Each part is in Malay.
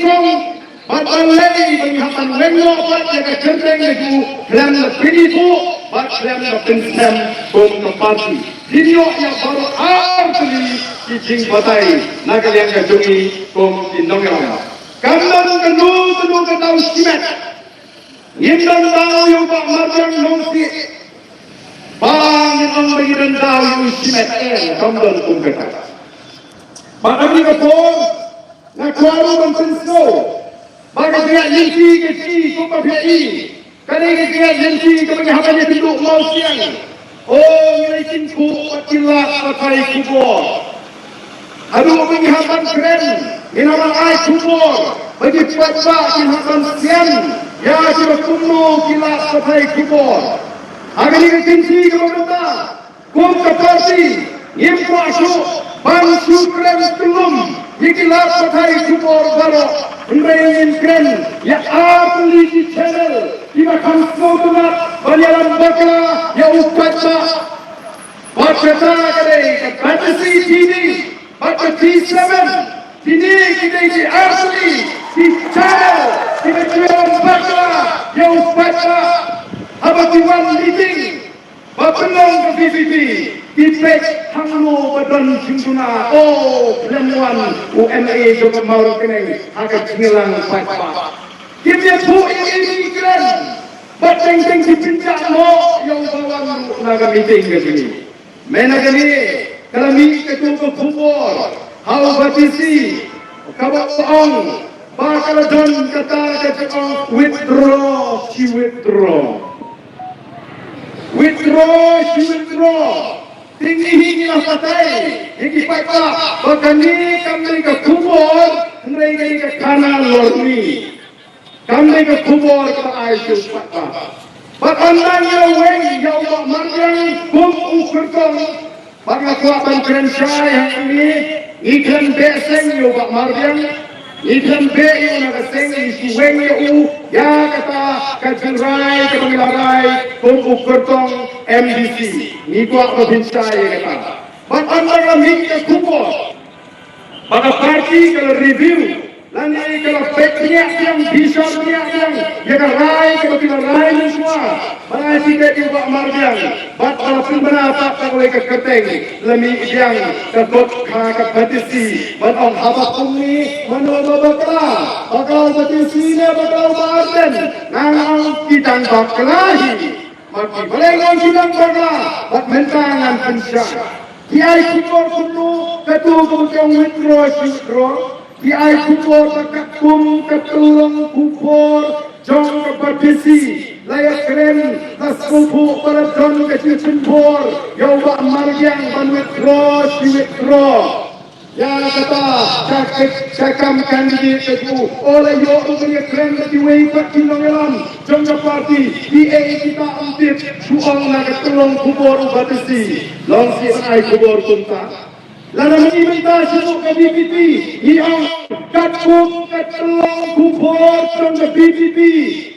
Kong Batang lagi penghapan wengo bat jaga kerteng itu dalam lebih itu bat dalam pensem bom parti. Video yang baru arti di batai naga yang kejungi bom indongnya. Kamdan kendu ketau simet. Yimdan tahu yang pak marjang nongsi. Bang yang bagi dan tahu yang simet kamdan pun ketau. Pak Abdi Kapur nak kuaru dan penso. Bagi dia yanti ke kumpa PI. Kali dia yanti ke penghapan yang tunduk mau siang. Oh, nilai cinku pakilah pakai kubur. Aduh penghapan keren. Minaman ai kubur. Bagi cuaca penghapan siang. Ya kira kuno kilat pakai kubur. Agar dia yanti ke pemerintah. Kumpa parti. Impu asyuk. Bangsu keren belum. Ikilah pakai kubur baru. Mengenai keren, ya apli di channel, di makan semua banyalan bakla, ya upata, baca kadai, baca TV, baca T7, ini kita di asli di channel, di makan bakla, ya upata, abadiwan meeting, bapenong ke PVP. Dipek hangno badan singtuna lemuan UMA juga mau keneng agak ngilang pak kita tu ini keren bateng di pincak mo yang bawang naga meeting ke sini mena gini kalau mi ketua kubur hau batisi kabaong bakal don kata withdraw she withdraw she withdraw tinggi lah patai, tinggi pakai, bahkan ni kami ke kubur, kami ke kanan lorni, kami ke kubur ke aisyus pakai. Bahkan nanya weng, ya Allah marjang, kumpukertong, bahkan kuatan kerensai yang ini, ikan beseng ya Allah marjang, ikan beyu nak seng isi weng ya kata kajirai kepengilarai, kumpukertong. MDC, ni kuat provinsi saya kata. Bahkan dalam hingga kubur, pada parti kalau review, nanti kalau backnya yang bisa yang rai kalau tidak rai ni semua, mana tidak juga marjang. Bahkan kalau pun benar tak boleh ke keteng, lebih yang ketot kagak batisi, bahkan habak kumi menolak bakal batisi ni bakal barden, nang kita bakalahi. Maka boleh bilang baga, buat mentangan pensya. Kiai kubur kuno, ketua kemudian withdraw. Kiai kubur kekakum, ketulung kubur, jong kepartisi. Layak keren, tas kubu pada jong kecil kumpur. Yawa marjang, ban withdraw, she withdraw. Ya kata, cakam kandidat itu oleh yo punya keren di waypak kilongelam jangka parti DA kita ambil suang nak tolong kubur batasi longsi ai kubur tunta lalu implementasi untuk BPP yang kakum tolong kubur jangka BPP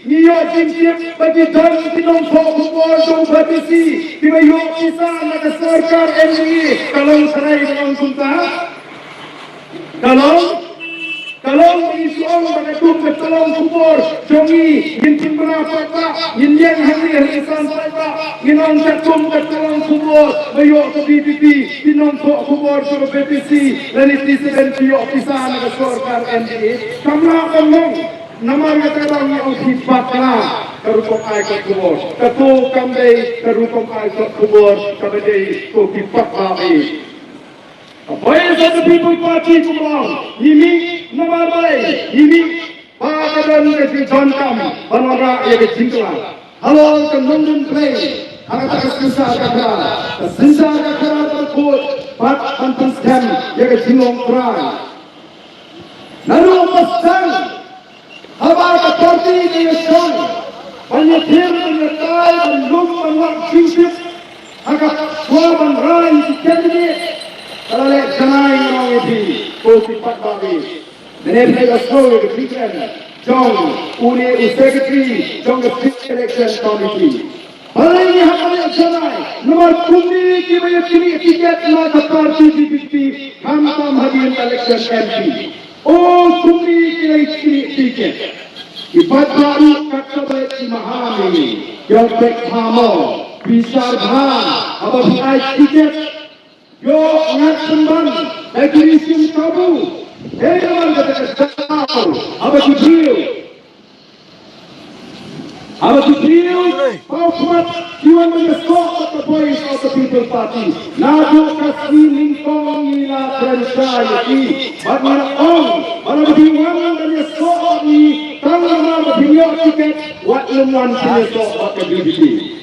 niyo jinjit bagi dan tolong kubur jangka batasi di wayo isa nak serkar MDI kalau serai dengan tunta. Kalau isu orang mengatur ketolong kubur, jongi, gintin berapa tak, ginjang hari sampai tak, ginong catum ketolong kubur, bayok ke BPP, ginong tok kubur ke BPC, dan itu sedang piyok pisah nak sorkar NDA. Kamang, nama kata yang sifat kerupuk air ke kubur, ketu kambing kerupuk air ke kubur, kabedai ko sifat babi. Why is the people party kumang? Ini nama baik. Ini pakadan ke John Kam, banora ya ke Jingkla. Halo ke London Play. Agak susah kakak. Susah kakak berkut. Pat pantas jam ya ke Jingong Prai. Lalu pasang. Apa ke party ke John? Banyak menyertai dan lupa waktu. Agak suaban rai di kandidat. Kalau lihat jangan orang ini, kau cepat bagi. Dan mereka semua berfikir, jom, unik secretary, jom ke election committee. Kalau ini hanya jangan, nomor kuning kita yang kini tiket nak parti BPP, hantam hadirin election MP. Oh, kumi kilai tiket. Ibat baru kata baik dimahami. Yang pertama, bisa bahan apa biaya tiket. Yo ngat semban, lagi isim tabu. Hewan kata tahu apa tujuh. Apa tujuh? Paumat jiwa menyesok the voice of the people party. Nado kasih lingkong ila franchise ini. Bagaimana orang berdiwan dan menyesok ini. Kalau orang berdiwan tiket, what lemuan menyesok ke BBB.